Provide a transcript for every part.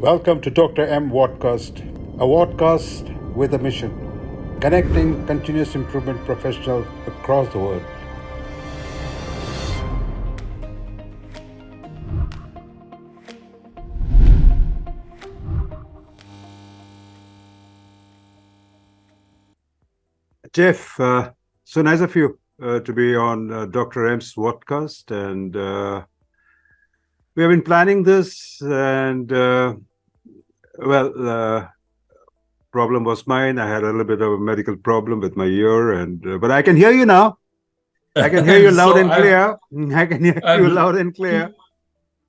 Welcome to Dr. M Vodcast, a vodcast with a mission, connecting continuous improvement professionals across the world. Jeff, so nice of you to be on Dr. M's vodcast, and we have been planning this, and problem was mine. I had a little bit of a medical problem with my ear, and but I can hear you now. I can hear you loud and clear. I can hear you loud and clear.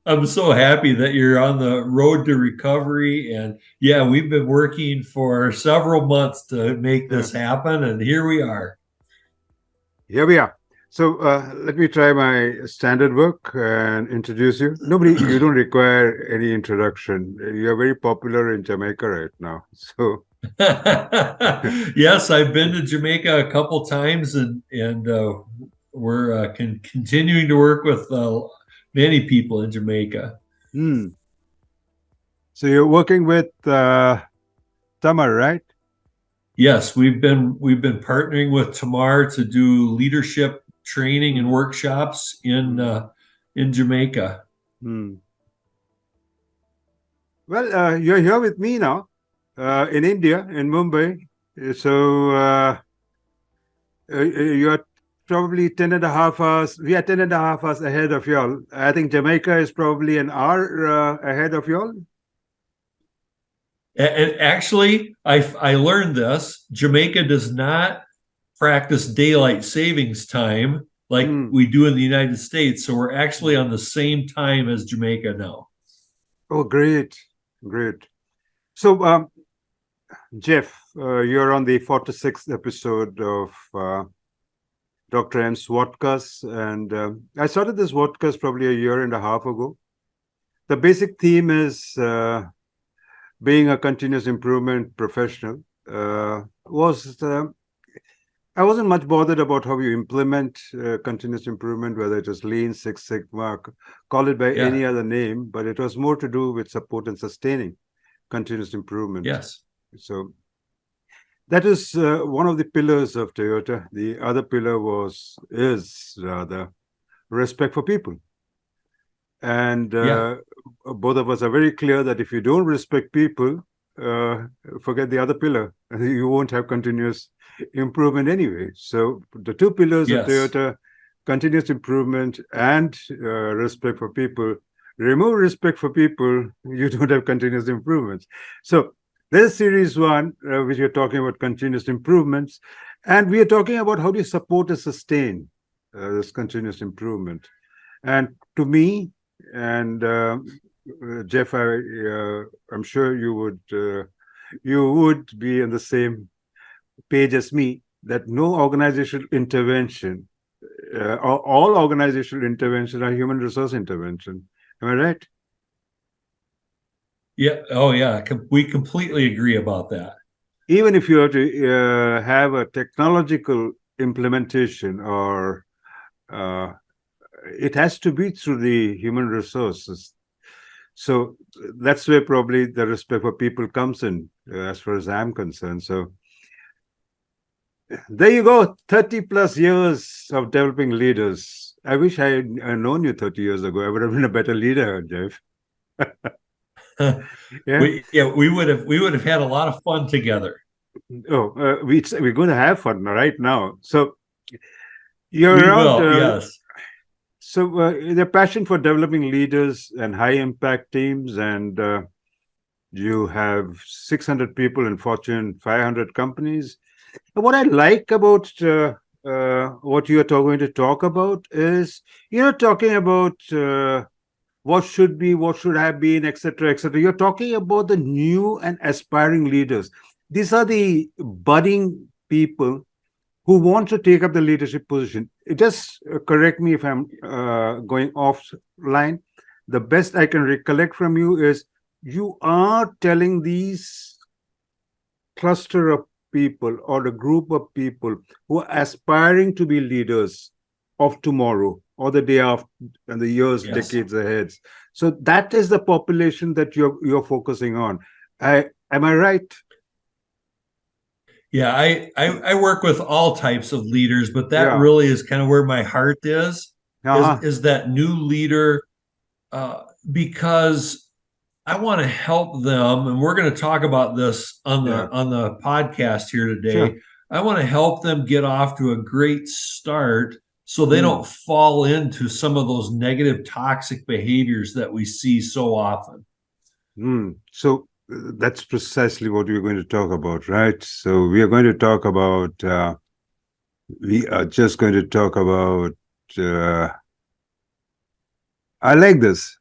I'm so happy that you're on the road to recovery. And yeah, we've been working for several months to make this happen. And here we are. Here we are. So let me try my standard work and introduce you. You don't require any introduction. You're very popular in Jamaica right now. So yes, I've been to Jamaica a couple times, and we're continuing to work with many people in Jamaica. So you're working with Tamar, right? Yes, we've been partnering with Tamar to do leadership training and workshops in Jamaica. Well, you're here with me now in India, in Mumbai. So you're probably 10 and a half hours. We are 10 and a half hours ahead of y'all. I think Jamaica is probably an hour ahead of y'all. And actually, I learned this. Jamaica does not practice daylight savings time like we do in the United States. So we're actually on the same time as Jamaica now. Oh, great. Great. So, Jeff, you're on the 46th episode of Dr. M's Vodcast. And I started this vodcast probably a year and a half ago. The basic theme is being a continuous improvement professional. I wasn't much bothered about how you implement continuous improvement, whether it was Lean, Six Sigma, call it by any other name, but it was more to do with support and sustaining continuous improvement. Yes. So that is one of the pillars of Toyota. The other pillar is respect for people. And both of us are very clear that if you don't respect people, forget the other pillar. You won't have continuous improvement anyway. So the two pillars of Toyota, continuous improvement and respect for people. Remove respect for people, you don't have continuous improvements. So there's series one, which we're talking about continuous improvements. And we are talking about how do you support and sustain this continuous improvement. And to me, and Jeff, I'm sure you would be on the same page as me that no organizational intervention, all organizational intervention are human resource intervention. Am I right? Yeah. Oh, yeah. We completely agree about that. Even if you have to have a technological implementation, or it has to be through the human resources. So that's where probably the respect for people comes in, as far as I'm concerned. So there you go, 30 plus years of developing leaders. I wish I had known you 30 years ago. I would have been a better leader, Jeff. We would have had a lot of fun together. Oh, we're going to have fun right now. So you're we around. Will, yes. So the passion for developing leaders and high impact teams, and you have 600 people in Fortune 500 companies. And what I like about what you are going to talk about is you're not talking about what should be, what should have been, etc., etc. You're talking about the new and aspiring leaders. These are the budding people who want to take up the leadership position. Just correct me if I'm going offline. The best I can recollect from you is you are telling these cluster of people or a group of people who are aspiring to be leaders of tomorrow or the day after, and the years, Yes. decades ahead. So that is the population that you're focusing on. Am I right? Yeah, I work with all types of leaders, but that Yeah. really is kind of where my heart is Uh-huh. is that new leader, because I want to help them, and we're going to talk about this on Yeah. the podcast here today. Sure. I want to help them get off to a great start so they don't fall into some of those negative toxic behaviors that we see so often. So that's precisely what we're going to talk about, right? So we are going to talk about, we are just going to talk about, I like this,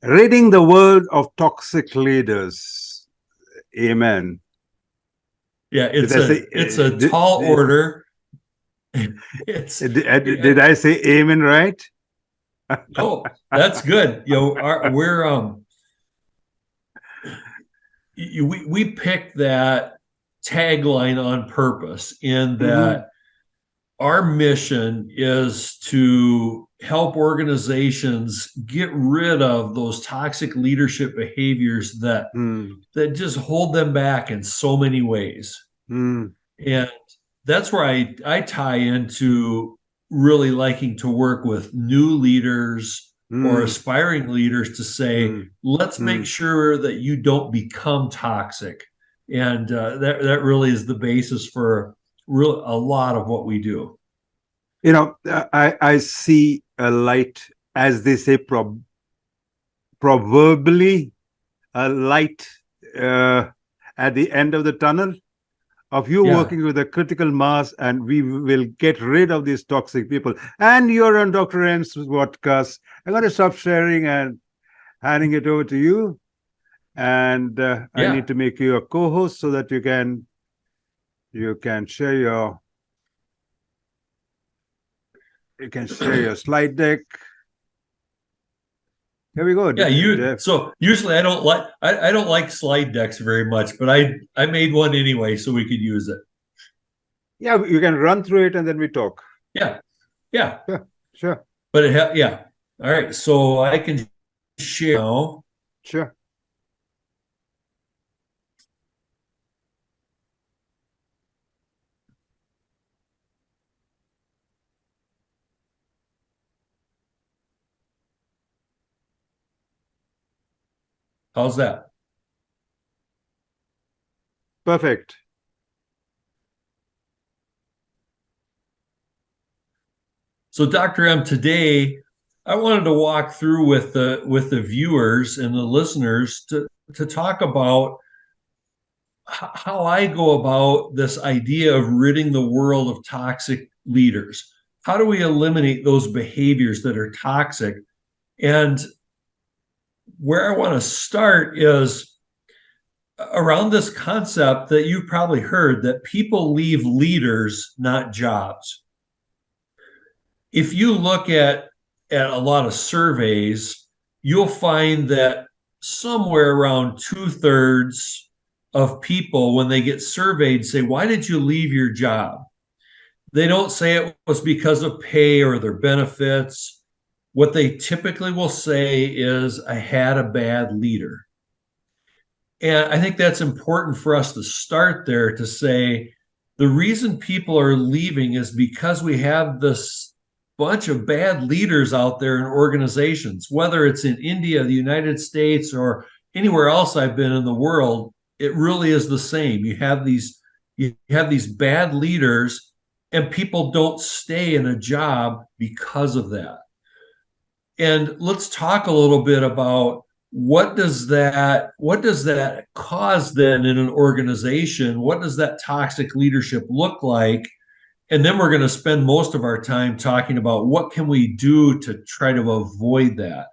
ridding the world of toxic leaders. Amen. Yeah, Did I say, it's a tall order. It's did I say amen right? no, that's good. We picked that tagline on purpose in that our mission is to help organizations get rid of those toxic leadership behaviors that just hold them back in so many ways. And that's where I tie into really liking to work with new leaders or aspiring leaders to say, let's make sure that you don't become toxic. And that really is the basis for a lot of what we do. You know, I see a light, as they say, proverbially, a light at the end of the tunnel of you working with a critical mass, and we will get rid of these toxic people. And you're on Dr. M's podcast. I'm going to stop sharing and handing it over to you. And I need to make you a co-host so that you can share your slide deck. Here we go. Yeah, so usually I don't like slide decks very much, but I made one anyway so we could use it. Yeah, you can run through it and then we talk. Yeah. Sure. But all right, so I can share now. Sure. How's that? Perfect. So Dr. M, today I wanted to walk through with the viewers and the listeners to talk about how I go about this idea of ridding the world of toxic leaders. How do we eliminate those behaviors that are toxic? And where I want to start is around this concept that you've probably heard that people leave leaders, not jobs. If you look at a lot of surveys, you'll find that somewhere around 2/3 of people, when they get surveyed, say, "Why did you leave your job?" They don't say it was because of pay or their benefits. What they typically will say is, "I had a bad leader." And I think that's important for us to start there to say the reason people are leaving is because we have this bunch of bad leaders out there in organizations, whether it's in India, the United States, or anywhere else I've been in the world. It really is the same. You have these bad leaders, and people don't stay in a job because of that. And let's talk a little bit about what does that cause then in an organization? What does that toxic leadership look like? And then we're going to spend most of our time talking about what can we do to try to avoid that.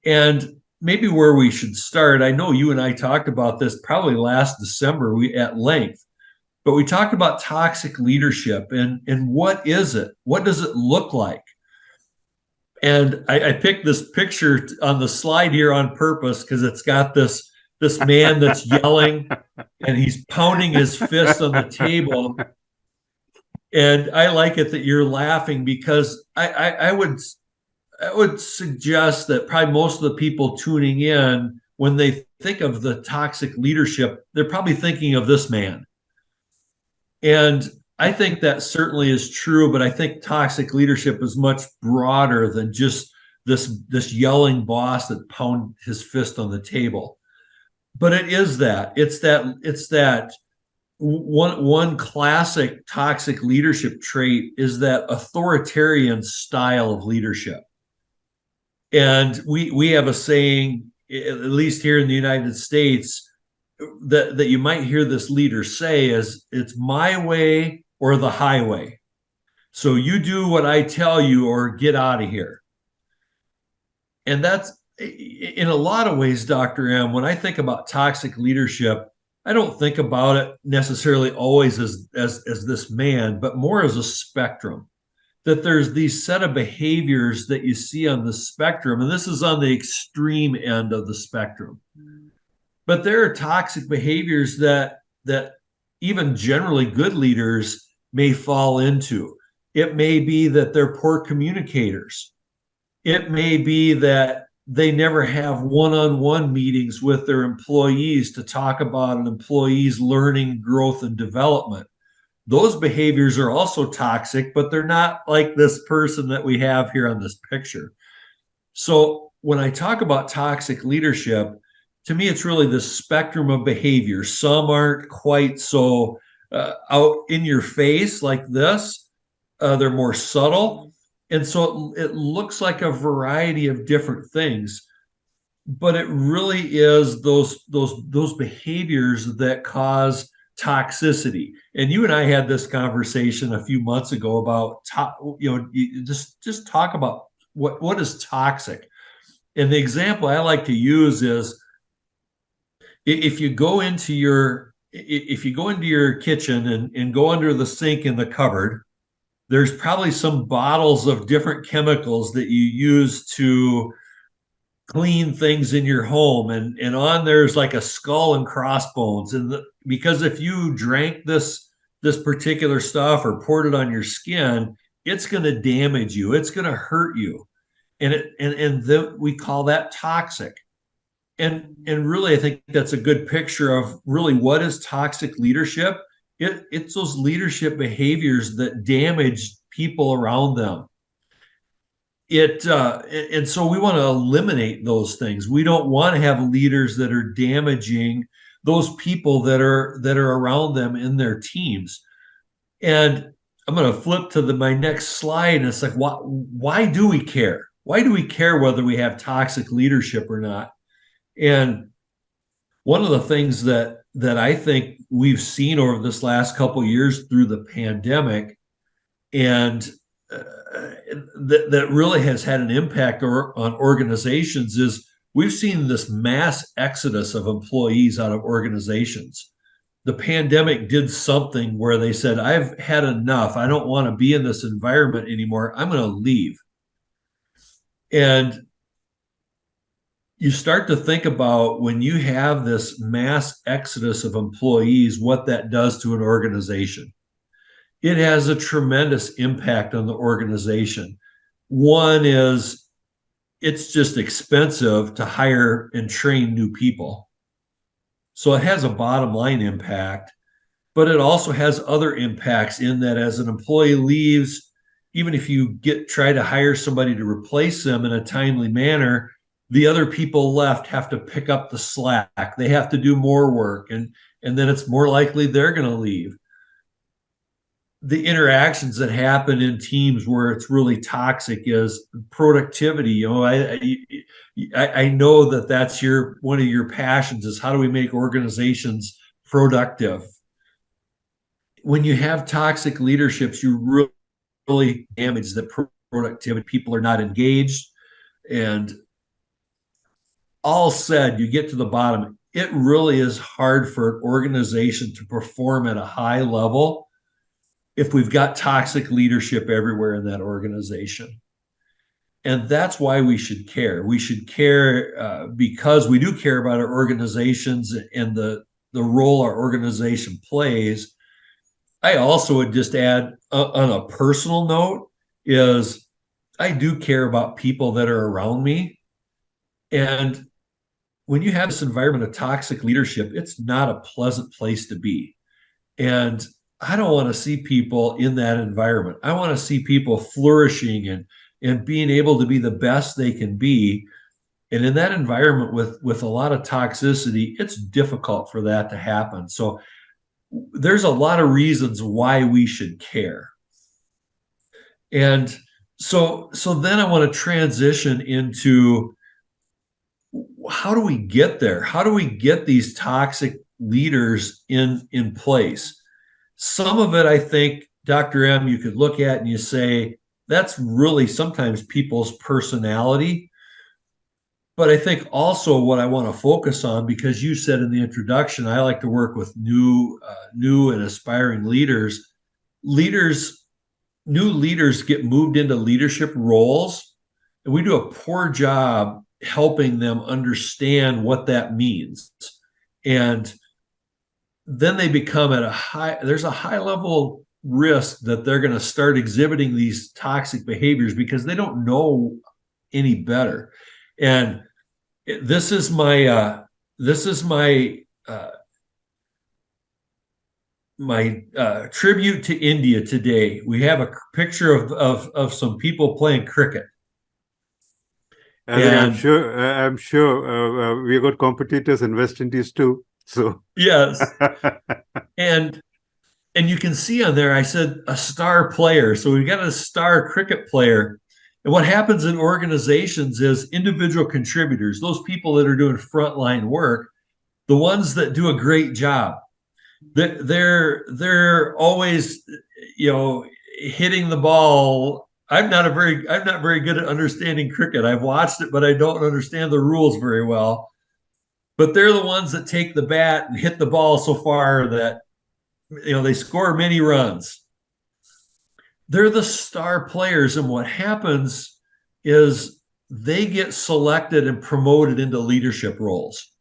And maybe where we should start, I know you and I talked about this probably last December at length, but we talked about toxic leadership and what is it? What does it look like? And I picked this picture on the slide here on purpose because it's got this man that's yelling and he's pounding his fist on the table. And I like it that you're laughing, because I would suggest that probably most of the people tuning in, when they think of the toxic leadership, they're probably thinking of this man. And I think that certainly is true, but I think toxic leadership is much broader than just this yelling boss that pound his fist on the table. But it is that. It's that one classic toxic leadership trait is that authoritarian style of leadership. And we have a saying, at least here in the United States, that you might hear this leader say is, it's my way or the highway. So you do what I tell you or get out of here. And that's, in a lot of ways, Dr. M, when I think about toxic leadership, I don't think about it necessarily always as this man, but more as a spectrum. That there's these set of behaviors that you see on the spectrum, and this is on the extreme end of the spectrum. But there are toxic behaviors that even generally good leaders may fall into. It may be that they're poor communicators. It may be that they never have one-on-one meetings with their employees to talk about an employee's learning, growth, and development. Those behaviors are also toxic, but they're not like this person that we have here on this picture. So when I talk about toxic leadership, to me, it's really the spectrum of behavior. Some aren't quite so out in your face like this. They're more subtle. And so it looks like a variety of different things, but it really is those behaviors that cause toxicity. And you and I had this conversation a few months ago about you just talk about what is toxic. And the example I like to use is, if you go into your kitchen and go under the sink in the cupboard, there's probably some bottles of different chemicals that you use to clean things in your home, and on there's like a skull and crossbones, because if you drank this particular stuff or poured it on your skin, it's going to damage you, it's going to hurt you, we call that toxic. And really, I think that's a good picture of really what is toxic leadership. It's those leadership behaviors that damage people around them. And so we want to eliminate those things. We don't want to have leaders that are damaging those people that are around them in their teams. And I'm going to flip to my next slide, and it's like, why do we care? Why do we care whether we have toxic leadership or not? And one of the things that I think we've seen over this last couple of years through the pandemic, and that really has had an impact on organizations, is we've seen this mass exodus of employees out of organizations. The pandemic did something where they said, I've had enough. I don't want to be in this environment anymore. I'm going to leave. And you start to think about, when you have this mass exodus of employees, what that does to an organization. It has a tremendous impact on the organization. One is, it's just expensive to hire and train new people. So it has a bottom line impact, but it also has other impacts, in that as an employee leaves, even if you try to hire somebody to replace them in a timely manner, the other people left have to pick up the slack. They have to do more work, and then it's more likely they're going to leave. The interactions that happen in teams where it's really toxic is productivity. I know that's one of your passions, is how do we make organizations productive? When you have toxic leaderships, you really damage the productivity. People are not engaged. And all said, you get to the bottom, it really is hard for an organization to perform at a high level if we've got toxic leadership everywhere in that organization. And that's why we should care. We should care because we do care about our organizations and the role our organization plays. I also would just add on a personal note is I do care about people that are around me. And when you have this environment of toxic leadership, it's not a pleasant place to be. And I don't want to see people in that environment. I want to see people flourishing and being able to be the best they can be. And in that environment with a lot of toxicity, it's difficult for that to happen. So there's a lot of reasons why we should care. And so then I want to transition into how do we get there? How do we get these toxic leaders in place? Some of it, I think, Dr. M, you could look at and you say, that's really sometimes people's personality. But I think also what I want to focus on, because you said in the introduction, I like to work with new and aspiring leaders. Leaders, new leaders get moved into leadership roles, and we do a poor job helping them understand what that means. And then they become at a high, there's a high level risk that they're going to start exhibiting these toxic behaviors because they don't know any better. And this is my tribute to India today. We have a picture of some people playing cricket. I think I'm sure we got competitors in West Indies too. So yes, and you can see on there, I said a star player. So we've got a star cricket player. And what happens in organizations is individual contributors, those people that are doing frontline work, the ones that do a great job, they're always, hitting the ball. I'm not very good at understanding cricket. I've watched it, but I don't understand the rules very well. But they're the ones that take the bat and hit the ball so far that they score many runs. They're the star players, and what happens is they get selected and promoted into leadership roles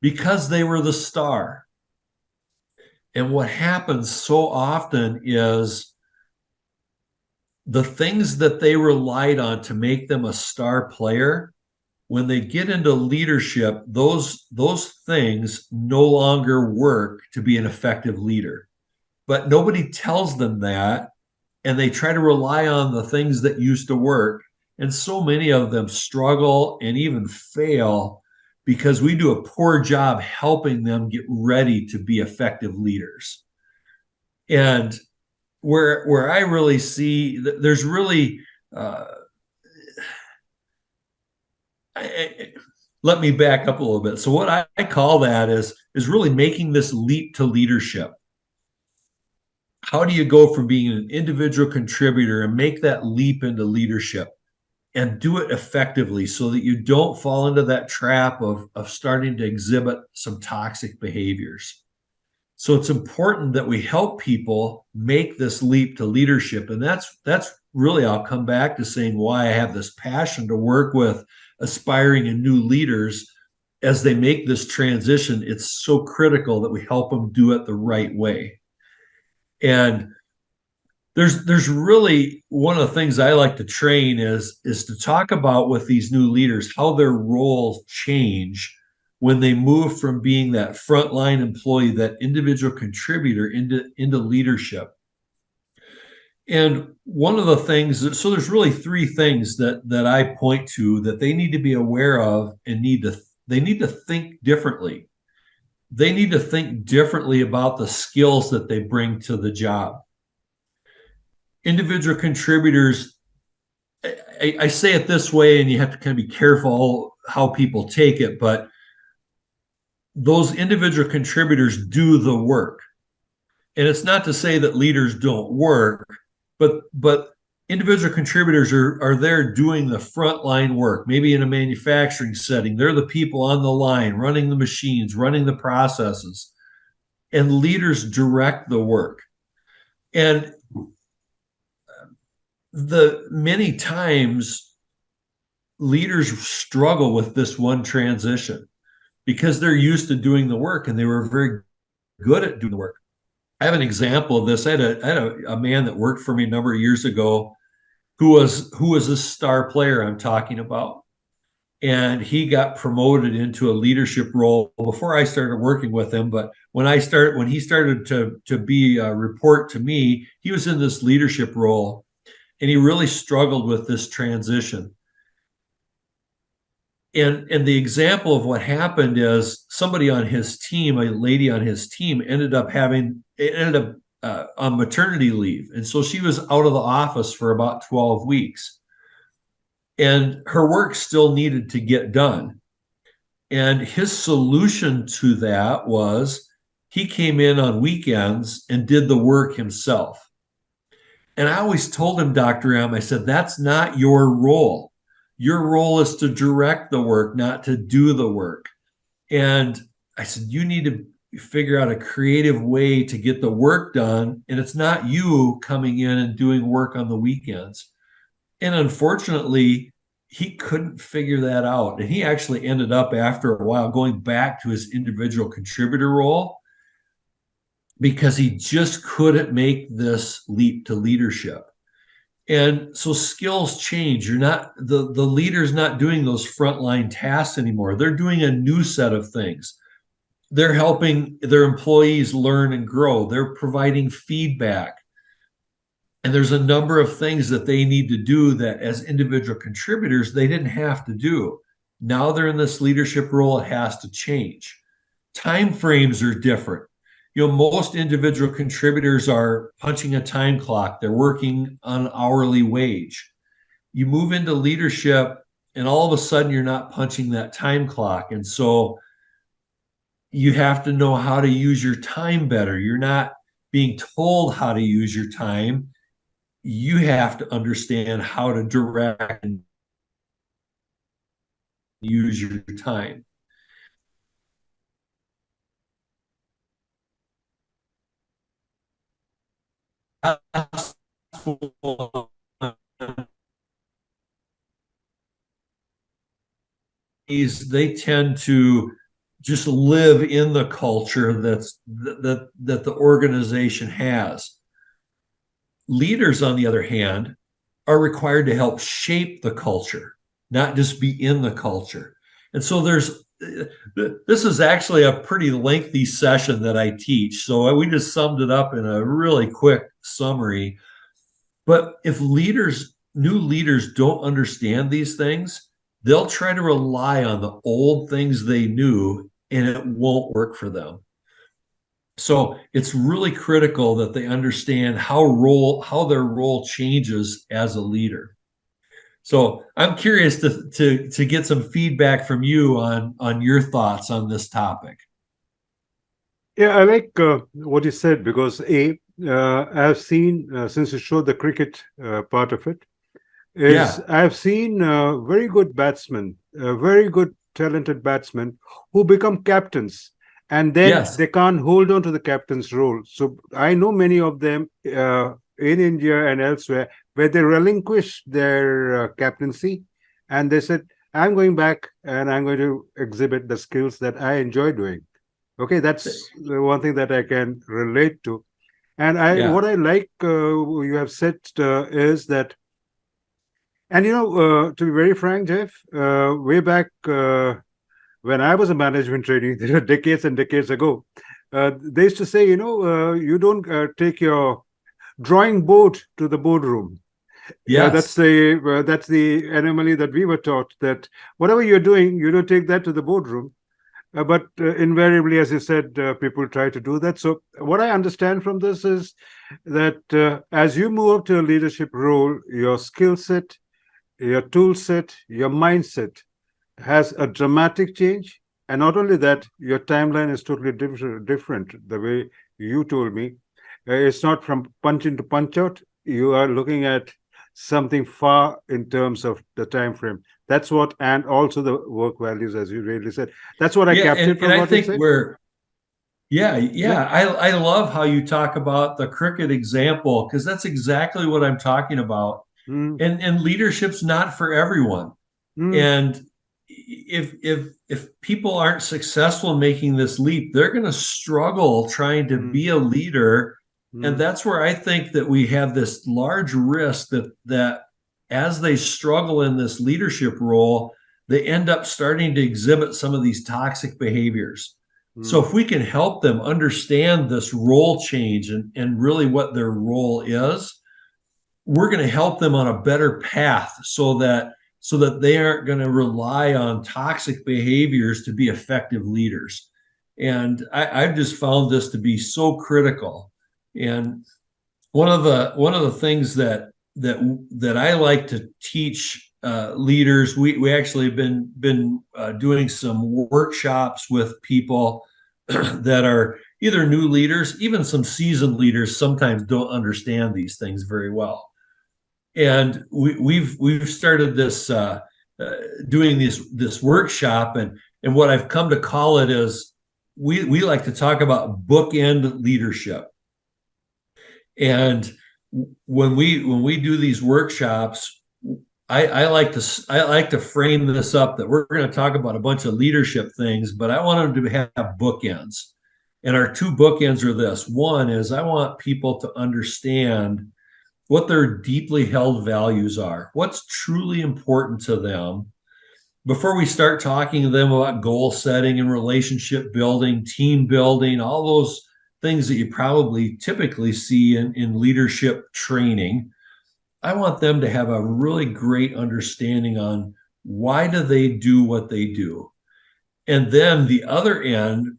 because they were the star. And what happens so often is the things that they relied on to make them a star player, when they get into leadership, those things no longer work to be an effective leader. But nobody tells them that, and they try to rely on the things that used to work. And so many of them struggle and even fail because we do a poor job helping them get ready to be effective leaders. And where I really see there's really let me back up a little bit. So what I call that is really making this leap to leadership. How do you go from being an individual contributor and make that leap into leadership and do it effectively so that you don't fall into that trap of starting to exhibit some toxic behaviors? So it's important that we help people make this leap to leadership. And that's really, I'll come back to saying why I have this passion to work with aspiring and new leaders as they make this transition. It's so critical that we help them do it the right way. And there's really one of the things I like to train is to talk about with these new leaders how their roles change when they move from being that frontline employee, that individual contributor, into leadership. And one of the things, so there's really three things that I point to that they need to be aware of and they need to think differently. They need to think differently about the skills that they bring to the job. Individual contributors, I say it this way, and you have to kind of be careful how people take it, but those individual contributors do the work. And it's not to say that leaders don't work, but individual contributors are there doing the frontline work, maybe in a manufacturing setting. They're the people on the line, running the machines, running the processes, and leaders direct the work. And many times leaders struggle with this one transition because they're used to doing the work and they were very good at doing the work. I have an example of this. I had a man that worked for me a number of years ago who was a star player I'm talking about. And he got promoted into a leadership role before I started working with him. But when he started to be a report to me, he was in this leadership role, and he really struggled with this transition. And the example of what happened is somebody on his team, a lady on his team, ended up on maternity leave, and so she was out of the office for about 12 weeks, and her work still needed to get done. And his solution to that was he came in on weekends and did the work himself. And I always told him, Dr. M, I said, that's not your role. Your role is to direct the work, not to do the work. And I said, you need to figure out a creative way to get the work done. And it's not you coming in and doing work on the weekends. And unfortunately, he couldn't figure that out. And he actually ended up, after a while, going back to his individual contributor role because he just couldn't make this leap to leadership. And so skills change. You're not the leader's not doing those frontline tasks anymore. They're doing a new set of things. They're helping their employees learn and grow. They're providing feedback. And there's a number of things that they need to do that as individual contributors, they didn't have to do. Now they're in this leadership role, it has to change. Time frames are different. Most individual contributors are punching a time clock, they're working on an hourly wage. You move into leadership, and all of a sudden, you're not punching that time clock. And so you have to know how to use your time better. You're not being told how to use your time. You have to understand how to direct and use your time. They tend to just live in the culture that the organization has. Leaders, on the other hand, are required to help shape the culture, not just be in the culture. And so this is actually a pretty lengthy session that I teach. So we just summed it up in a really quick summary. But if new leaders don't understand these things, they'll try to rely on the old things they knew, and it won't work for them. So it's really critical that they understand how their role changes as a leader. So I'm curious to get some feedback from you on your thoughts on this topic. Yeah, I like what you said because I've seen since you showed the cricket part of it, is Yeah. I've seen very good batsmen, very good talented batsmen who become captains, and then Yes. they can't hold on to the captain's role. So I know many of them in India and elsewhere where they relinquish their captaincy, and they said, "I'm going back and I'm going to exhibit the skills that I enjoy doing." Okay, that's the one thing that I can relate to. And Yeah. what I like you have said is that, and to be very frank, Jeff, way back when I was a management trainee, there are decades and decades ago, they used to say, you don't take your drawing board to the boardroom. Yes. That's the anomaly that we were taught, that whatever you're doing, you don't take that to the boardroom. But invariably, as you said, people try to do that. So what I understand from this is that as you move up to a leadership role, your skill set, your tool set, your mindset has a dramatic change. And not only that, your timeline is totally different. The way you told me, it's not from punch in to punch out. You are looking at something far in terms of the time frame. That's what, and also the work values, as you really said. That's what I Yeah. captured And from I what you think said. Yeah. I love how you talk about the cricket example, because that's exactly what I'm talking about. Mm, And leadership's not for everyone. mm, And if people aren't successful in making this leap, they're going to struggle trying to be a leader. And that's where I think that we have this large risk that as they struggle in this leadership role, they end up starting to exhibit some of these toxic behaviors. So if we can help them understand this role change and really what their role is, we're going to help them on a better path so that they aren't going to rely on toxic behaviors to be effective leaders. And I've just found this to be so critical. And one of the things that I like to teach leaders, we actually have been doing some workshops with people that are either new leaders, even some seasoned leaders sometimes don't understand these things very well. And we've started this doing this workshop, and what I've come to call it is we like to talk about bookend leadership. And when we do these workshops, I like to frame this up that we're going to talk about a bunch of leadership things, but I want them to have bookends. And our two bookends are this. One is I want people to understand what their deeply held values are, what's truly important to them before we start talking to them about goal setting and relationship building, team building, all those things that you probably typically see in leadership training. I want them to have a really great understanding on why do they do what they do. And then the other end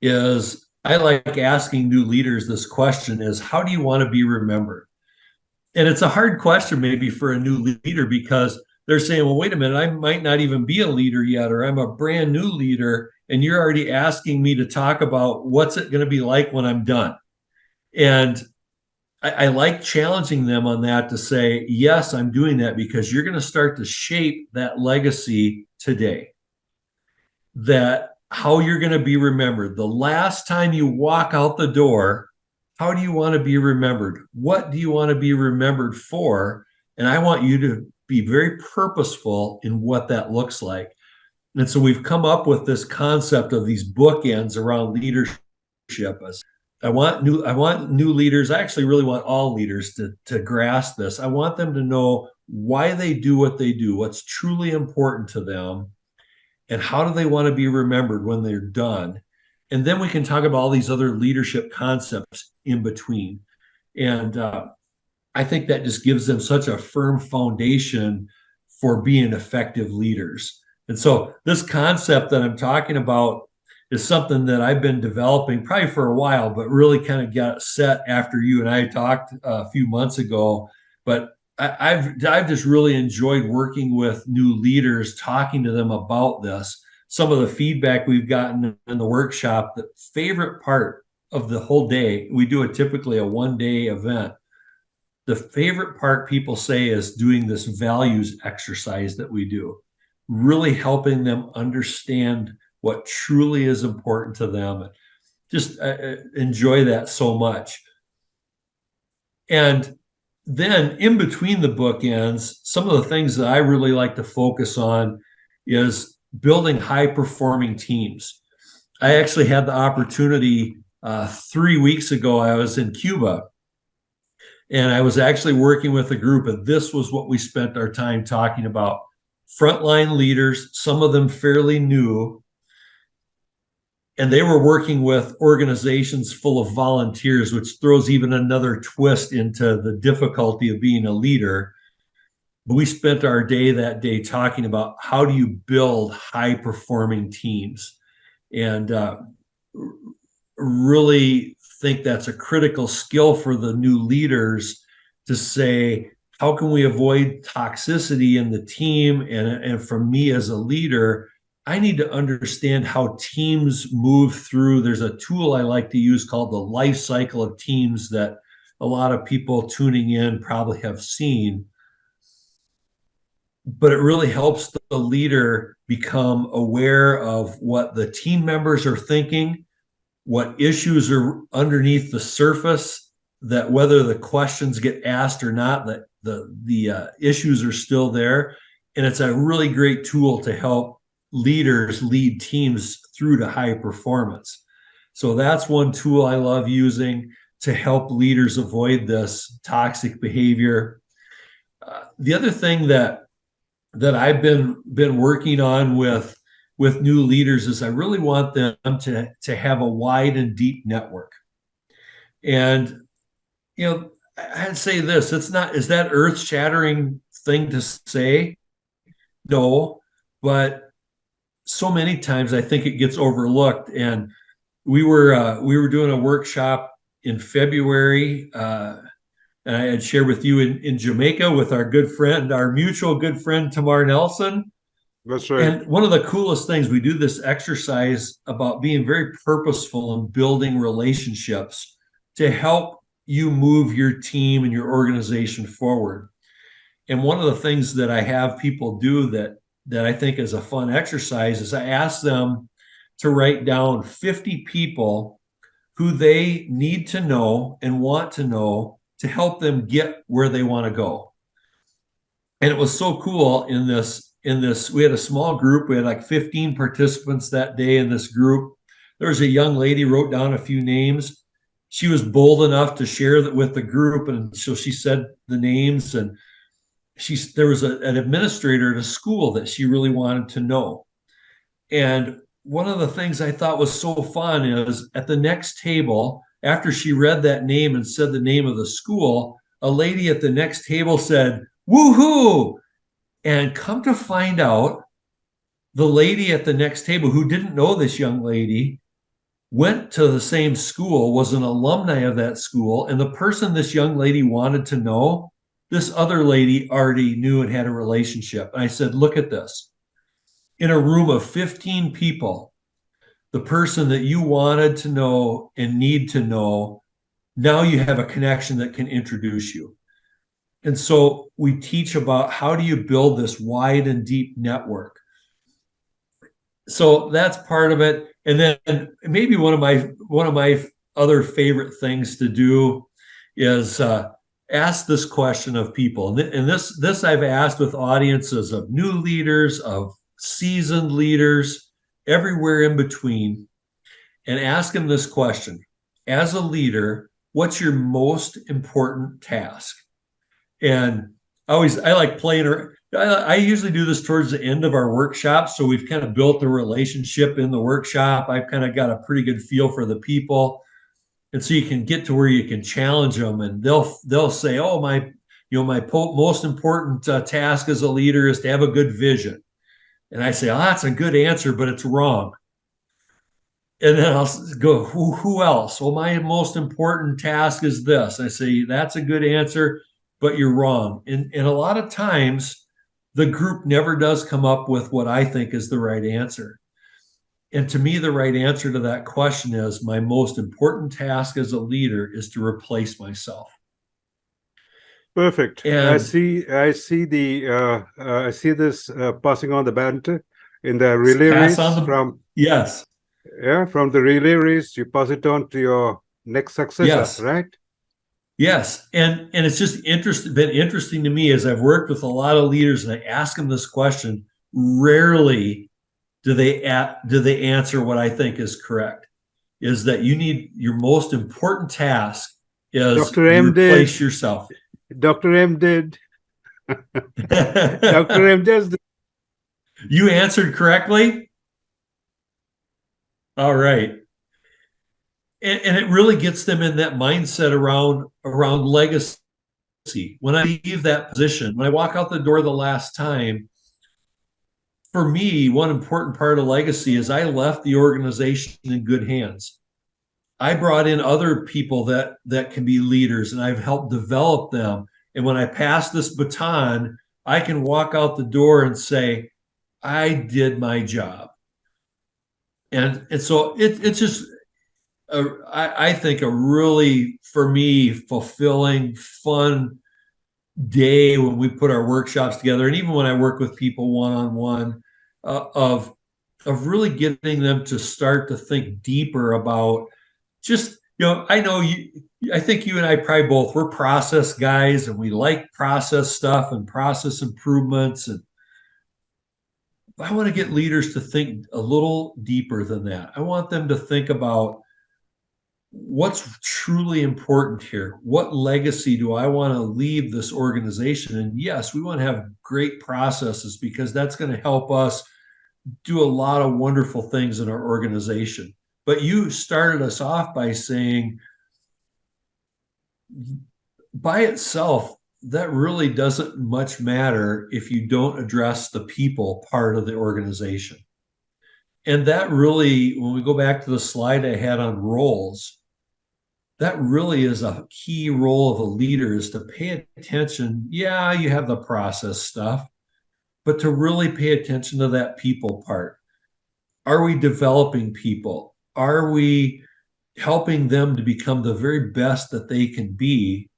is I like asking new leaders this question is, how do you want to be remembered? And it's a hard question maybe for a new leader because they're saying, well, wait a minute, I might not even be a leader yet, or I'm a brand new leader, and you're already asking me to talk about what's it going to be like when I'm done. And I like challenging them on that to say, yes, I'm doing that because you're going to start to shape that legacy today. That how you're going to be remembered. The last time you walk out the door, how do you want to be remembered? What do you want to be remembered for? And I want you to be very purposeful in what that looks like. And so we've come up with this concept of these bookends around leadership. I want new leaders. I actually really want all leaders to grasp this. I want them to know why they do what they do, what's truly important to them, and how do they want to be remembered when they're done. And then we can talk about all these other leadership concepts in between. And I think that just gives them such a firm foundation for being effective leaders. And so this concept that I'm talking about is something that I've been developing probably for a while, but really kind of got set after you and I talked a few months ago. But I've just really enjoyed working with new leaders, talking to them about this. Some of the feedback we've gotten in the workshop, the favorite part of the whole day, we do typically a 1-day event. The favorite part people say is doing this values exercise that we do, really helping them understand what truly is important to them. Just enjoy that so much. And then in between the bookends, some of the things that I really like to focus on is building high performing teams. I actually had the opportunity 3 weeks ago. I was in Cuba and I was actually working with a group, and this was what we spent our time talking about. Frontline leaders, some of them fairly new, and they were working with organizations full of volunteers, which throws even another twist into the difficulty of being a leader. But we spent our day that day talking about how do you build high performing teams, and really think that's a critical skill for the new leaders to say, how can we avoid toxicity in the team? And for me as a leader, I need to understand how teams move through. There's a tool I like to use called the life cycle of teams that a lot of people tuning in probably have seen. But it really helps the leader become aware of what the team members are thinking, what issues are underneath the surface, that whether the questions get asked or not, that the issues are still there, and it's a really great tool to help leaders lead teams through to high performance. So that's one tool I love using to help leaders avoid this toxic behavior. The other thing that I've been working on with new leaders is I really want them to have a wide and deep network. And I'd say this, it's not, is that earth shattering thing to say? No, but so many times I think it gets overlooked. And we were doing a workshop in February, and I had shared with you in Jamaica with our good friend, our mutual good friend Tamar Nelson. That's right. And one of the coolest things, we do this exercise about being very purposeful in building relationships to help you move your team and your organization forward. And one of the things that I have people do that I think is a fun exercise is I ask them to write down 50 people who they need to know and want to know to help them get where they want to go. And it was so cool in this we had a small group. We had like 15 participants that day in this group. There was a young lady wrote down a few names. She was bold enough to share that with the group, and so she said the names. And there was an administrator at a school that she really wanted to know. And one of the things I thought was so fun is at the next table, after she read that name and said the name of the school, a lady at the next table said, "Woohoo!" And come to find out, the lady at the next table who didn't know this young lady went to the same school, was an alumni of that school, and the person this young lady wanted to know, this other lady already knew and had a relationship. And I said, look at this. In a room of 15 people, the person that you wanted to know and need to know, now you have a connection that can introduce you. And so we teach about how do you build this wide and deep network. So that's part of it. And then maybe one of my other favorite things to do is ask this question of people. And this I've asked with audiences of new leaders, of seasoned leaders, everywhere in between, and ask them this question: as a leader, what's your most important task? And I like playing, or I usually do this towards the end of our workshop. So we've kind of built a relationship in the workshop. I've kind of got a pretty good feel for the people. And so you can get to where you can challenge them, and they'll say, oh, my most important task as a leader is to have a good vision. And I say, oh, that's a good answer, but it's wrong. And then I'll go, who else? Well, my most important task is this. I say, that's a good answer, but you're wrong. And a lot of times the group never does come up with what I think is the right answer. And to me, the right answer to that question is, my most important task as a leader is to replace myself. Perfect. And I see this passing on the baton in the relay race from yes. Yeah, from the relay race, you pass it on to your next successor, yes. right? Yes. And it's just been interesting to me as I've worked with a lot of leaders and I ask them this question. Rarely do they answer what I think is correct, is that you need, your most important task is Dr. M replace did. yourself. Dr. M did. Dr. M does. You answered correctly? All right. And it really gets them in that mindset around legacy. When I leave that position, when I walk out the door the last time, for me, one important part of legacy is I left the organization in good hands. I brought in other people that can be leaders, and I've helped develop them. And when I pass this baton, I can walk out the door and say, I did my job. And so it's just, I think, a really, for me, fulfilling, fun day when we put our workshops together, and even when I work with people one-on-one, of really getting them to start to think deeper about just, I know I think you and I probably both, we're process guys, and we like process stuff and process improvements, I want to get leaders to think a little deeper than that. I want them to think about what's truly important here. What legacy do I want to leave this organization? And yes, we want to have great processes because that's going to help us do a lot of wonderful things in our organization. But you started us off by saying, by itself, that really doesn't much matter if you don't address the people part of the organization. And that really, when we go back to the slide I had on roles, that really is a key role of a leader, is to pay attention. Yeah, you have the process stuff, but to really pay attention to that people part. Are we developing people? Are we helping them to become the very best that they can be?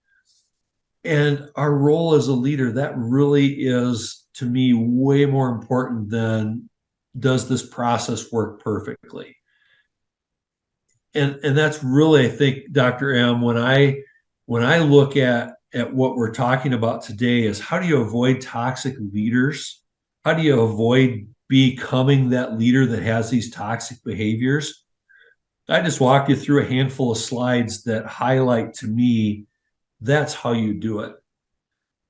And our role as a leader, that really is, to me, way more important than does this process work perfectly. And that's really, I think, Dr. M, when I look at what we're talking about today, is how do you avoid toxic leaders? How do you avoid becoming that leader that has these toxic behaviors? I just walked you through a handful of slides that highlight to me that's how you do it.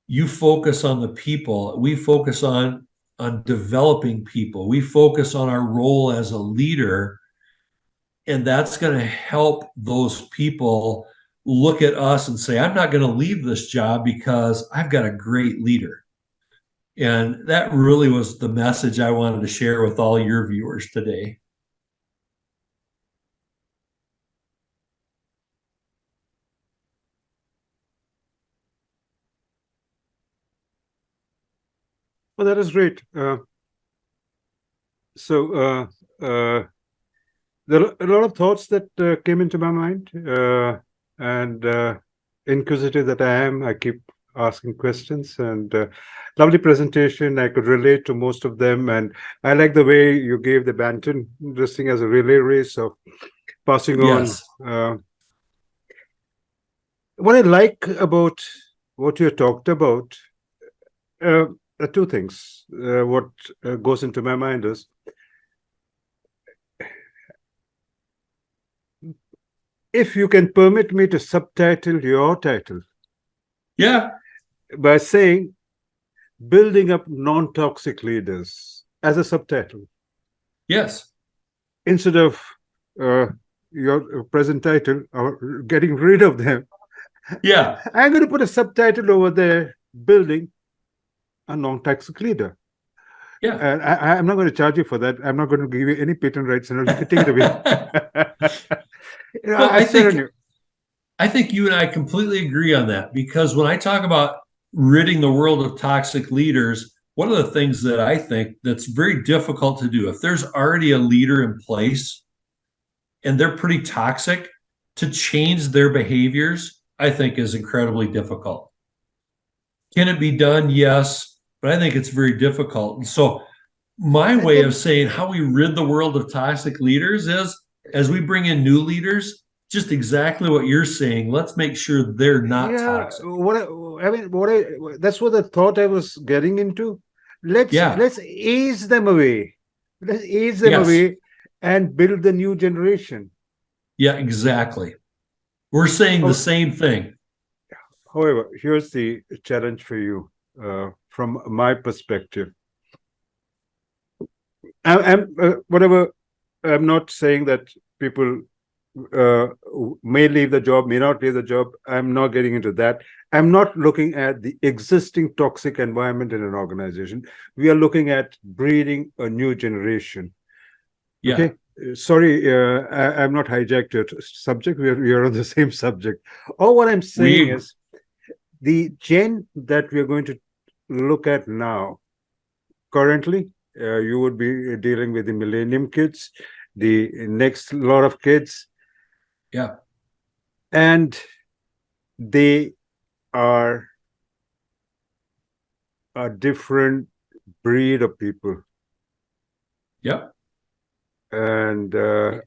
You focus on the people. We focus on developing people. We focus on our role as a leader, and that's going to help those people look at us and say, I'm not going to leave this job because I've got a great leader. And that really was the message I wanted to share with all your viewers today. Well, that is great. So there are a lot of thoughts that came into my mind, and inquisitive that I am, I keep asking questions, and lovely presentation. I could relate to most of them, and I like the way you gave the Banton, this thing as a relay race of passing Yes. on. What I like about what you talked about, two things. What goes into my mind is, if you can permit me to subtitle your title, Yeah. by saying building up non-toxic leaders as a subtitle. Yes. Instead of your present title, or getting rid of them. Yeah. I'm going to put a subtitle over there, building a non-toxic leader. Yeah. And I'm not going to charge you for that. I'm not going to give you any patent rights, and you can take it away. Well, I think you and I completely agree on that, because when I talk about ridding the world of toxic leaders, one of the things that I think that's very difficult to do, if there's already a leader in place and they're pretty toxic, to change their behaviors, I think is incredibly difficult. Can it be done? Yes, but I think it's very difficult. And so my way of saying how we rid the world of toxic leaders is, as we bring in new leaders, just exactly what you're saying. Let's make sure they're not toxic. That's what the thought I was getting into. Let's ease them away. Let's ease them away and build the new generation. Yeah, exactly. We're saying the same thing. However, here's the challenge for you, from my perspective. I'm not saying that people may leave the job, may not leave the job. I'm not getting into that. I'm not looking at the existing toxic environment in an organization. We are looking at breeding a new generation. Yeah. Okay. Sorry, I'm not hijacked your subject. We are on the same subject. All what I'm saying is, the gen that we are going to look at now, currently, you would be dealing with the millennium kids, the next lot of kids. Yeah. And they are a different breed of people. Yep. And go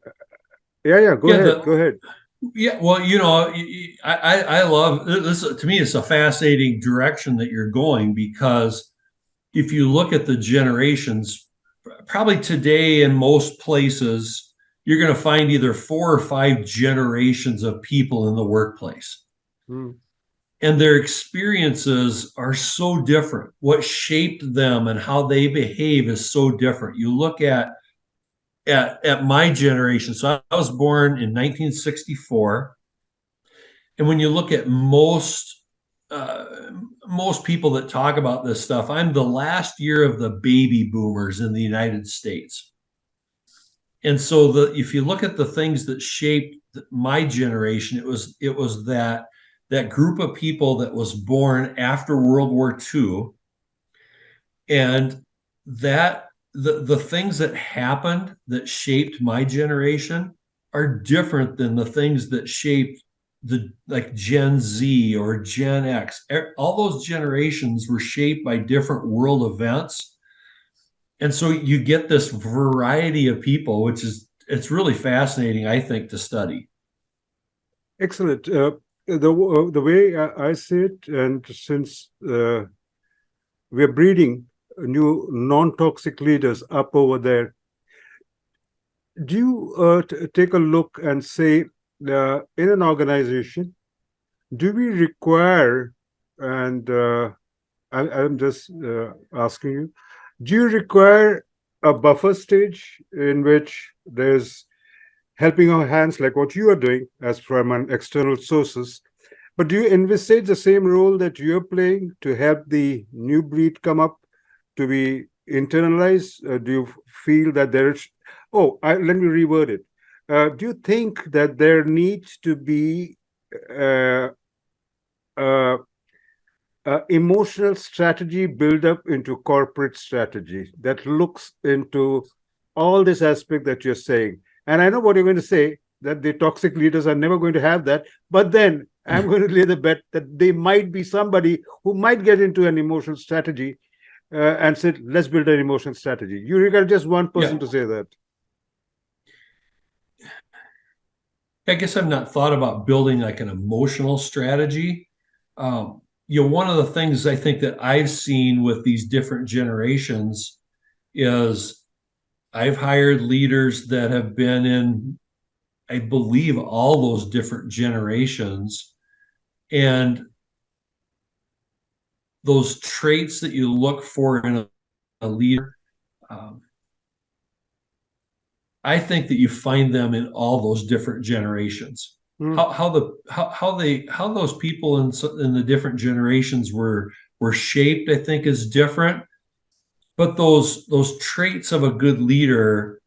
ahead. Yeah, well, I love this. To me, it's a fascinating direction that you're going, because if you look at the generations, probably today in most places, you're going to find either 4 or 5 generations of people in the workplace. And their experiences are so different. What shaped them and how they behave is so different. You look at my generation. So I was born in 1964, and when you look at uh, most people that talk about this stuff, I'm the last year of the baby boomers in the United States. And so if you look at the things that shaped my generation, it was that group of people that was born after World War II, and that the things that happened that shaped my generation are different than the things that shaped the like Gen Z or Gen X. All those generations were shaped by different world events. And so you get this variety of people, which is it's really fascinating, I think, to study. Excellent. The way I see it, and since we're breeding new non-toxic leaders up over there, do you take a look and say, in an organization, do we require, and I'm just asking you, do you require a buffer stage in which there's helping our hands like what you are doing as from an external sources, but do you envisage the same role that you're playing to help the new breed come up to be internalized? Do you feel that there's, let me reword it. Do you think that there needs to be uh, uh, emotional strategy build up into corporate strategy that looks into all this aspect that you're saying? And I know what you're going to say, that the toxic leaders are never going to have that. But then I'm going to lay the bet that they might be somebody who might get into an emotional strategy and said, let's build an emotional strategy. You regard just one person Yeah. to say that. I guess I've not thought about building like an emotional strategy. One of the things I think that I've seen with these different generations is I've hired leaders that have been in, I believe, all those different generations. And those traits that you look for in a leader, um, I think that you find them in all those different generations. Hmm. How those people in the different generations were shaped, I think, is different. But those traits of a good leader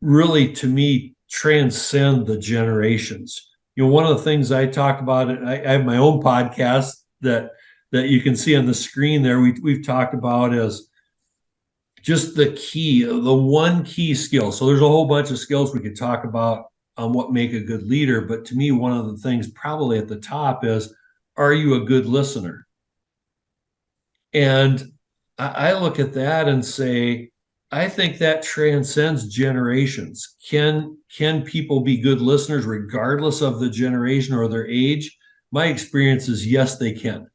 really, to me, transcend the generations. One of the things I talk about, I have my own podcast that you can see on the screen there. We've talked about is just the one key skill. So there's a whole bunch of skills we could talk about on what make a good leader. But to me, one of the things probably at the top is, are you a good listener? And I look at that and say, I think that transcends generations. Can people be good listeners regardless of the generation or their age? My experience is yes, they can.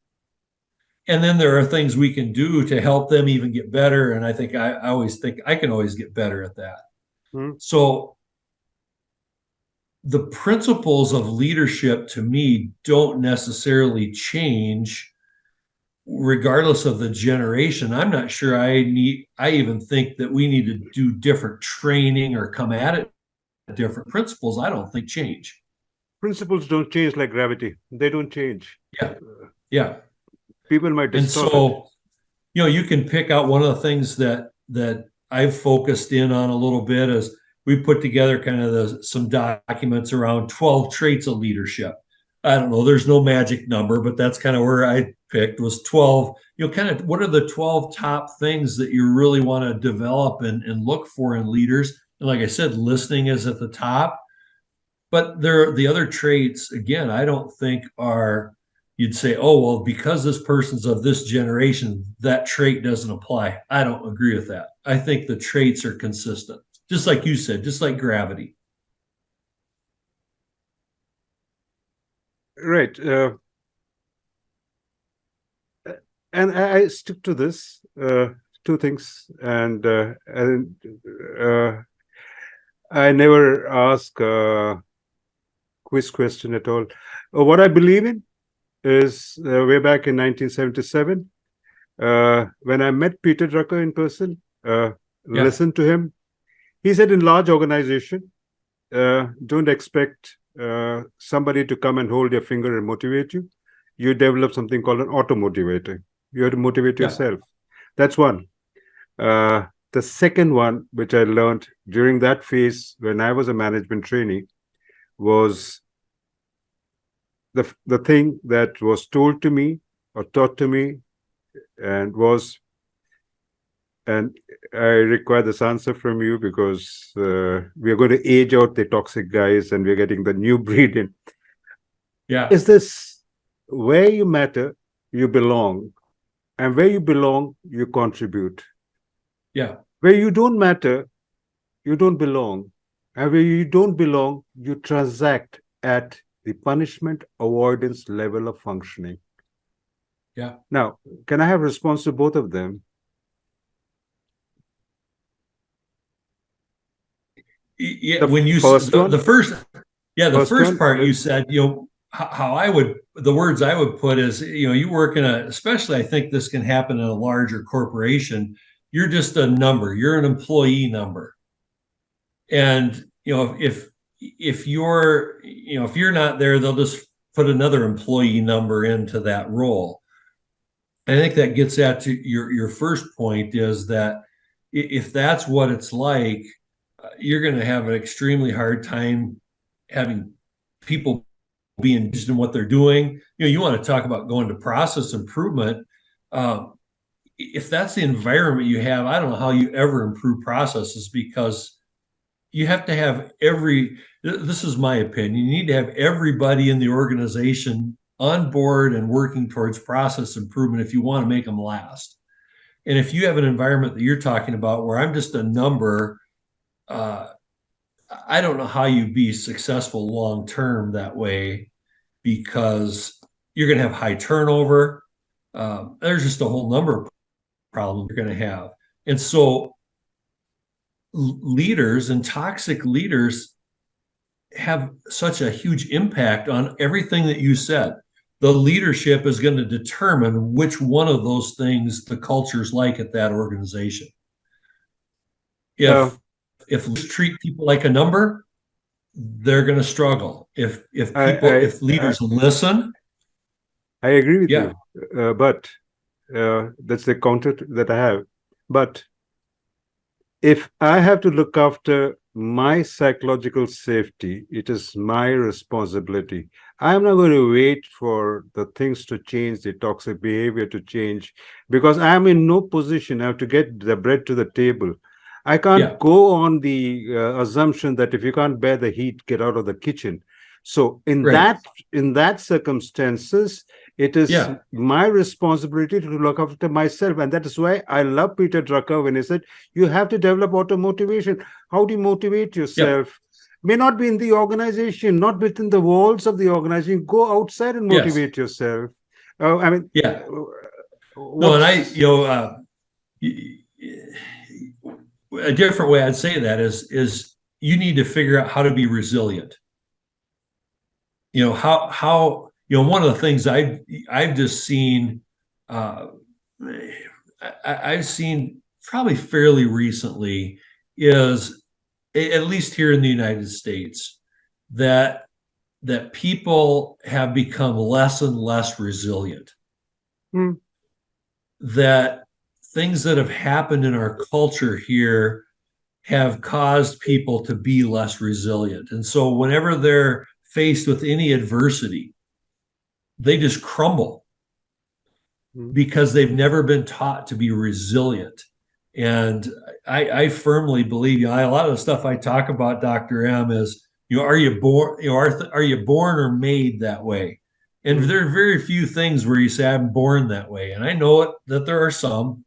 And then there are things we can do to help them even get better. And I always think I can always get better at that. Hmm. So the principles of leadership to me don't necessarily change regardless of the generation. I'm not sure I even think that we need to do different training or come at it different principles. I don't think change. Principles don't change like gravity. They don't change. Yeah. Yeah. People might And distort it. so, you can pick out one of the things that I've focused in on a little bit is we put together kind of some documents around 12 traits of leadership. I don't know, there's no magic number, but that's kind of where I picked was 12, kind of what are the 12 top things that you really want to develop and look for in leaders. And like I said, listening is at the top. But the other traits, again, I don't think are, you'd say, oh, well, because this person's of this generation, that trait doesn't apply. I don't agree with that. I think the traits are consistent, just like you said, just like gravity. Right. And I stick to this. two things, and I never ask a quiz question at all. What I believe in is way back in 1977, when I met Peter Drucker in person, listened to him. He said, in large organization, don't expect somebody to come and hold your finger and motivate you. You develop something called an auto-motivator. You have to motivate yourself. That's one. The second one, which I learned during that phase when I was a management trainee, was the thing that was told to me or taught to me, and I require this answer from you because we are going to age out the toxic guys and we're getting the new breed in. Yeah. Is this where you matter, you belong, and where you belong, you contribute. Yeah. Where you don't matter, you don't belong. And where you don't belong, you transact at the punishment avoidance level of functioning. Yeah. Now, can I have response to both of them? Yeah, when you the first part you said, how I would, the words I would put is, you work in especially I think this can happen in a larger corporation. You're just a number. You're an employee number, and if you're not there, they'll just put another employee number into that role. I think that gets at to your first point, is that if that's what it's like, you're going to have an extremely hard time having people be engaged in what they're doing. You want to talk about going to process improvement. If that's the environment you have, I don't know how you ever improve processes, because you have to have this is my opinion, you need to have everybody in the organization on board and working towards process improvement if you want to make them last. And if you have an environment that you're talking about where I'm just a number, I don't know how you be successful long term that way, because you're going to have high turnover. There's just a whole number of problems you're going to have. And so leaders and toxic leaders have such a huge impact on everything that you said. The leadership is going to determine which one of those things the culture's like at that organization. If leaders treat people like a number, they're going to struggle. If leaders listen, I agree with you, but that's the counter that I have. But if I have to look after my psychological safety, it is my responsibility. I'm not going to wait for the things to change, the toxic behavior to change, because I'm in no position. I have to get the bread to the table. I can't go on the assumption that if you can't bear the heat, get out of the kitchen. So in that circumstances, it is my responsibility to look after myself. And that is why I love Peter Drucker when he said, you have to develop auto motivation. How do you motivate yourself? May not be in the organization, not within the walls of the organization. Go outside and motivate yourself. I mean, no, and a different way I'd say that is you need to figure out how to be resilient. How one of the things I've just seen, I've seen probably fairly recently, is at least here in the United States, that people have become less and less resilient. That things that have happened in our culture here have caused people to be less resilient. And so whenever they're faced with any adversity, they just crumble because they've never been taught to be resilient. And I firmly believe, a lot of the stuff I talk about, Dr. M, is, are you born, are you born or made that way? And there are very few things where you say, I'm born that way. And I know that there are some,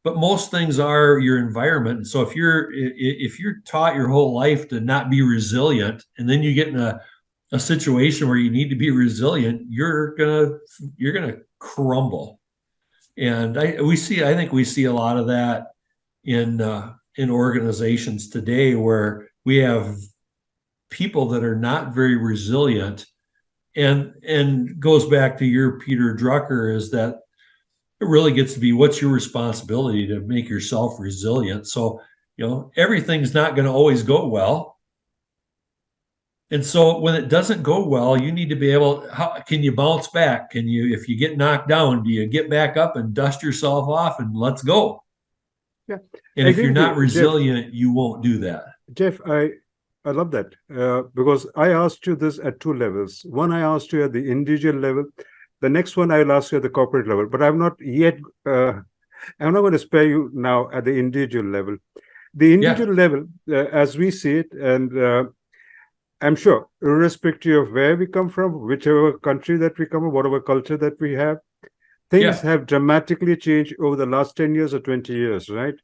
but most things are your environment. So if you're taught your whole life to not be resilient, and then you get in a situation where you need to be resilient, you're gonna crumble. And I think we see a lot of that in organizations today, where we have people that are not very resilient, and goes back to your Peter Drucker, is that it really gets to be, what's your responsibility to make yourself resilient. So, everything's not going to always go well. And so when it doesn't go well, you need to be able, how can you bounce back? Can you, if you get knocked down, do you get back up and dust yourself off and let's go? Yeah, And I if agree you're with not you, Jeff. resilient, you won't do that. Jeff, I love that because I asked you this at two levels. One, I asked you at the individual level. The next one, I'll ask you at the corporate level. But I'm not yet. I'm not going to spare you now at the individual level. The Yeah. individual level, as we see it, and I'm sure, irrespective of where we come from, whichever country that we come from, whatever culture that we have, things Yeah. have dramatically changed over the last 10 years or 20 years, right?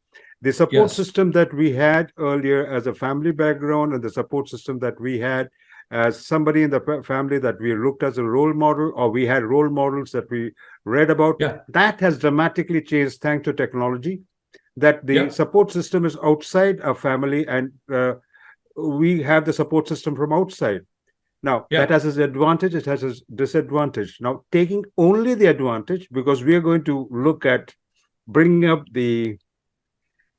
The support Yes. system that we had earlier as a family background, and the support system that we had as somebody in the family that we looked as a role model, or we had role models that we read about, Yeah. that has dramatically changed thanks to technology. That the Yep. support system is outside our family, and we have the support system from outside. Now, that Yeah. has its advantage, it has its disadvantage. Now, taking only the advantage, because we are going to look at bringing up the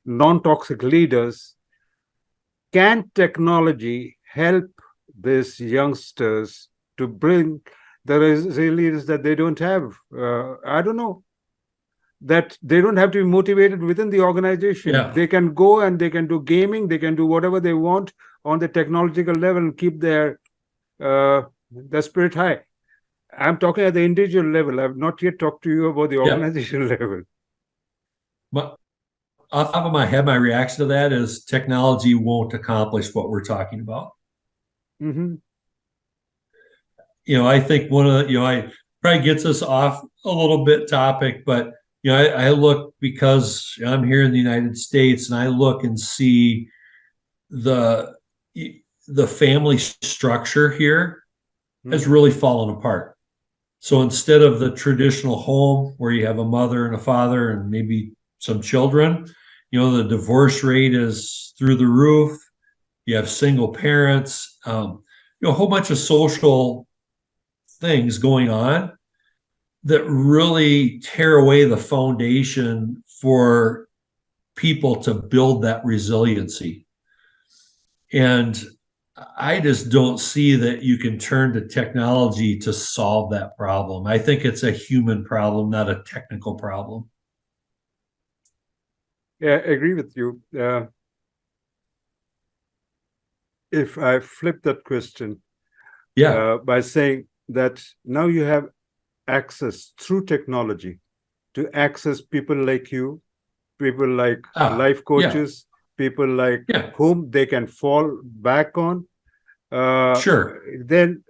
non-toxic leaders, can technology help these youngsters to bring the resilience that they don't have? I don't know. That they don't have to be motivated within the organization. Yeah. They can go and they can do gaming, they can do whatever they want on the technological level and keep uh, their spirit high. I'm talking at the individual level. I've not yet talked to you about the Yeah. organizational level. But off the top of my head, my reaction to that is technology won't accomplish what we're talking about. Mm-hmm. I think one of the, I probably gets us off a little bit topic, but I look, because I'm here in the United States, and I look and see the the family structure here has Mm-hmm. really fallen apart. So instead of the traditional home where you have a mother and a father and maybe some children, the divorce rate is through the roof. You have single parents, a whole bunch of social things going on that really tear away the foundation for people to build that resiliency. And I just don't see that you can turn to technology to solve that problem. I think it's a human problem, not a technical problem. Yeah, I agree with you. If I flip that question Yeah. by saying that now you have access through technology to access people like you, people like Ah, life yeah. coaches, people like Yeah. whom they can fall back on, uh, Sure. then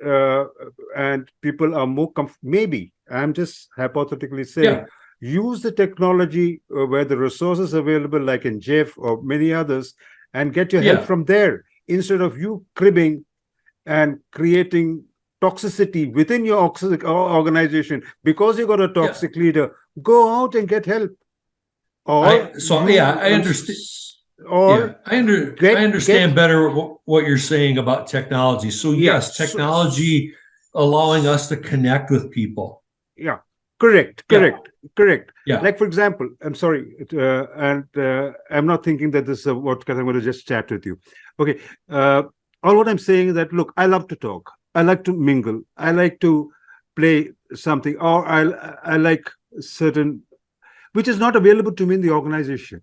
and people are more maybe I'm just hypothetically saying, Yeah. use the technology where the resources available, like in Jeff or many others, and get your help Yeah. from there instead of you cribbing and creating toxicity within your organization because you got a Yeah. toxic leader. Go out and get help, or Yeah, you I understand. Yeah, or I get understand better what you're saying about technology. So yeah yes, technology allowing us to connect with people. yeah, correct, Yeah. correct. Yeah. Like, for example, I'm sorry, and I'm not thinking that this is a podcast. I'm going to just chat with you. Okay. uh, all what I'm saying is that, look, I love to talk, I like to mingle, I like to play something, or I like certain which is not available to me in the organization.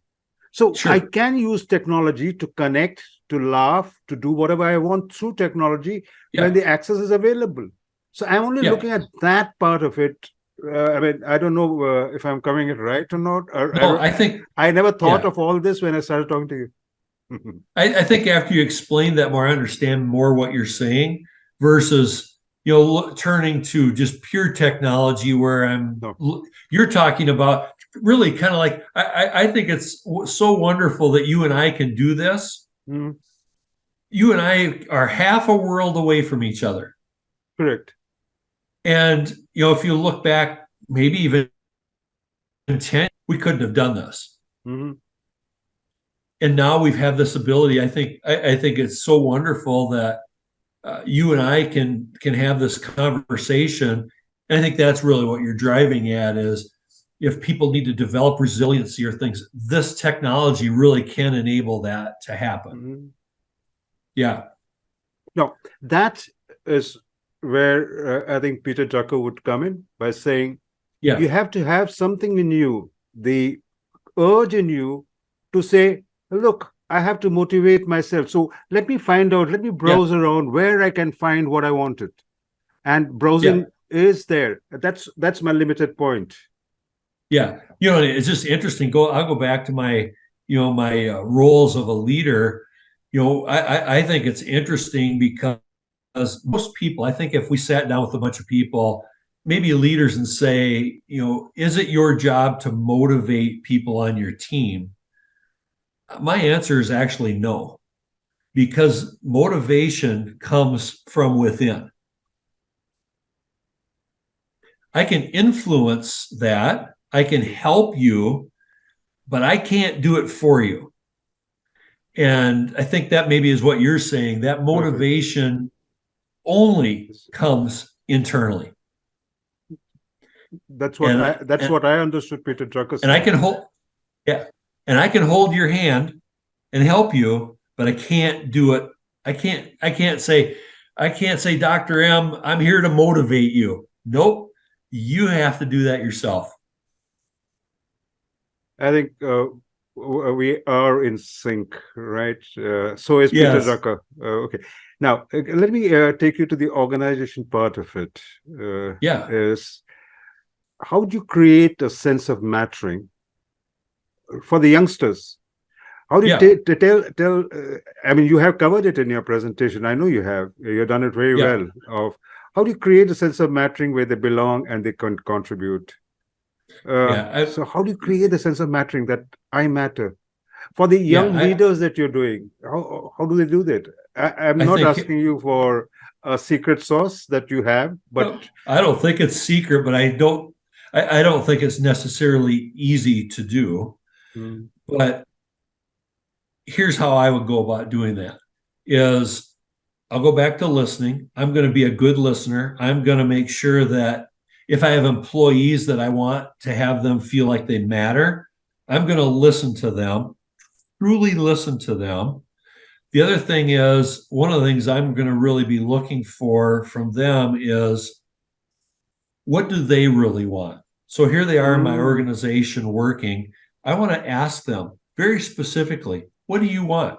So I Sure. can use technology to connect, to laugh, to do whatever I want through technology when Yeah. the access is available. So I'm only Yeah. looking at that part of it. I mean, I don't know if I'm coming it right or not. No, I think, I never thought yeah. of all this when I started talking to you. I think after you explain that more, I understand more what you're saying, versus, turning to just pure technology where No. you're talking about really kind of like, I think it's so wonderful that you and I can do this. Mhm. You and I are half a world away from each other. Correct. And, if you look back, maybe even intent, we couldn't have done this. Mm-hmm. And now we've had this ability. I think it's so wonderful that you and I can have this conversation. And I think that's really what you're driving at is if people need to develop resiliency or things, this technology really can enable that to happen. Mm-hmm. Yeah. No, that is where I think Peter Drucker would come in by saying, you have to have something in you, the urge in you to say, look, I have to motivate myself. So let me find out, let me browse around where I can find what I wanted. And browsing is there. That's my limited point. Yeah. It's just interesting. I'll go back to my, my roles of a leader. I think it's interesting because most people, I think if we sat down with a bunch of people, maybe leaders, and say, is it your job to motivate people on your team? My answer is actually no, because motivation comes from within. I can influence that, I can help you, but I can't do it for you. And I think that maybe is what you're saying. That motivation only comes internally. That's what I understood Peter Drucker saying. And I can hold your hand and help you, but I can't do it. I can't say, Dr. M, I'm here to motivate you. Nope. You have to do that yourself. I think we are in sync, right? So is Peter Drucker. Okay. Now, let me take you to the organization part of it. Is how do you create a sense of mattering for the youngsters? How do you tell? I mean, you have covered it in your presentation. I know you have. You've done it very well. Of how do you create a sense of mattering where they belong and they can contribute? So how do you create a sense of mattering that I matter? For the young leaders that you're doing, how do they do that? I'm not asking you for a secret sauce that you have, but I don't think it's secret, but I don't think it's necessarily easy to do. But here's how I would go about doing that is I'll go back to listening. I'm going to be a good listener. I'm going to make sure that if I have employees that I want to have them feel like they matter, I'm going to listen to them, truly listen to them. The other thing is, one of the things I'm going to really be looking for from them is, what do they really want? So here they are in my organization working. I want to ask them very specifically, what do you want?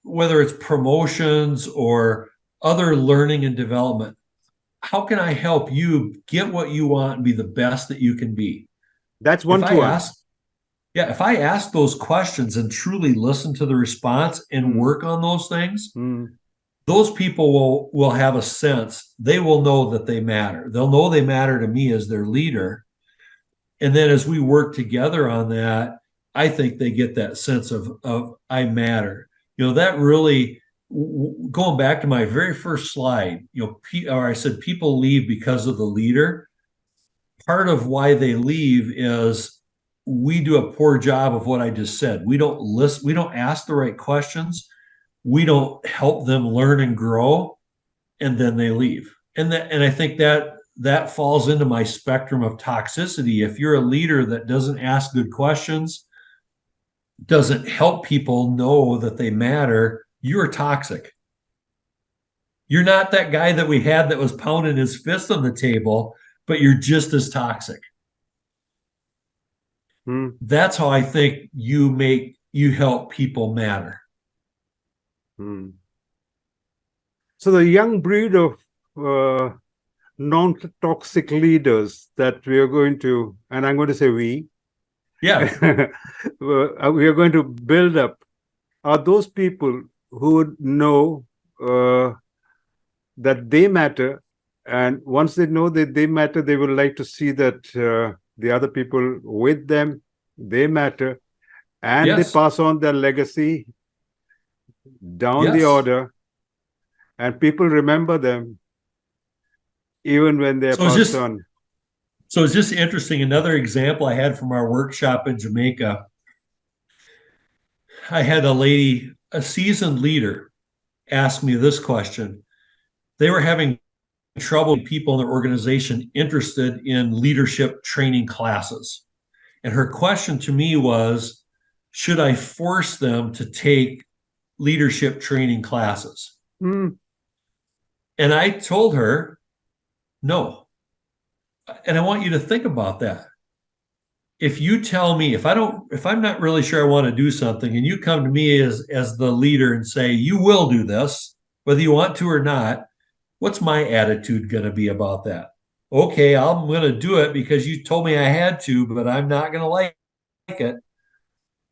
Whether it's promotions or other learning and development, how can I help you get what you want and be the best that you can be? That's one-to-one. If I ask those questions and truly listen to the response and work on those things, those people will have a sense. They will know that they matter. They'll know they matter to me as their leader. And then as we work together on that, I think they get that sense of I matter. That really, going back to my very first slide, I said people leave because of the leader. Part of why they leave is we do a poor job of what I just said. We don't listen. We don't ask the right questions. We don't help them learn and grow, and then they leave. And I think that falls into my spectrum of toxicity. If you're a leader that doesn't ask good questions, doesn't help people know that they matter, you're toxic. You're not that guy that we had that was pounding his fist on the table, but you're just as toxic. That's how I think you help people matter. So the young breed of non-toxic leaders that we are going to, and I'm going to say we are going to build up, are those people who would know that they matter, and once they know that they matter, they would like to see that the other people with them, they matter, and they pass on their legacy down the order, and people remember them even when they're passed on. So it's just interesting. Another example I had from our workshop in Jamaica, I had a lady, a seasoned leader, ask me this question. They were having trouble with people in their organization interested in leadership training classes. And her question to me was, should I force them to take leadership training classes? Mm. And I told her, no. And I want you to think about that. If you tell me, if I'm not really sure I want to do something, and you come to me as the leader and say, you will do this, whether you want to or not, what's my attitude going to be about that? Okay, I'm going to do it because you told me I had to, but I'm not going to like it.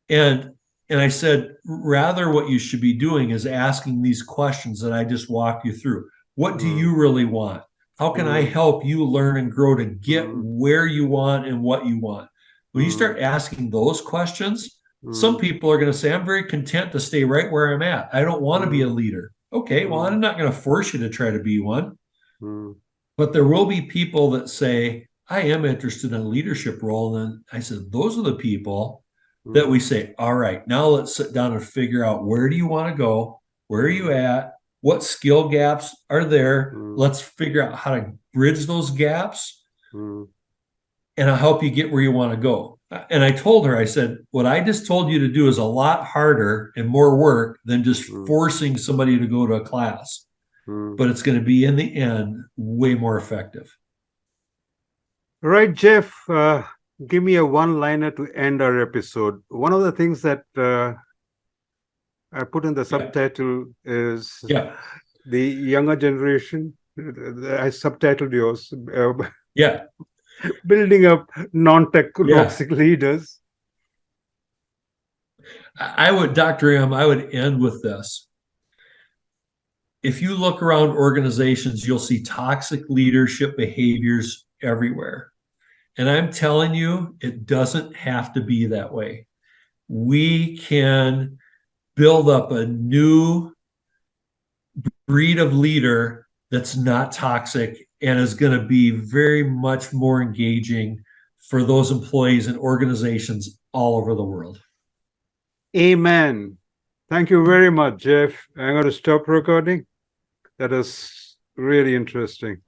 And and I said, rather, what you should be doing is asking these questions that I just walked you through. What do you really want? How can I help you learn and grow to get where you want and what you want? When you start asking those questions, some people are going to say, I'm very content to stay right where I'm at. I don't want to be a leader. Okay, well, I'm not going to force you to try to be one. But there will be people that say, I am interested in a leadership role. And I said, those are the people that we say, all right, now let's sit down and figure out, where do you want to go? Where are you at? What skill gaps are there? Let's figure out how to bridge those gaps, and I'll help you get where you want to go. And I told her, I said, what I just told you to do is a lot harder and more work than just forcing somebody to go to a class. But it's going to be, in the end, way more effective. Right, Jeff. Give me a one-liner to end our episode. One of the things that I put in the subtitle is the younger generation. I subtitled yours. Building up non-toxic leaders. Dr. M, I would end with this. If you look around organizations, you'll see toxic leadership behaviors everywhere. And I'm telling you, it doesn't have to be that way. We can build up a new breed of leader that's not toxic and is going to be very much more engaging for those employees and organizations all over the world. Amen. Thank you very much, Jeff. I'm going to stop recording. That is really interesting.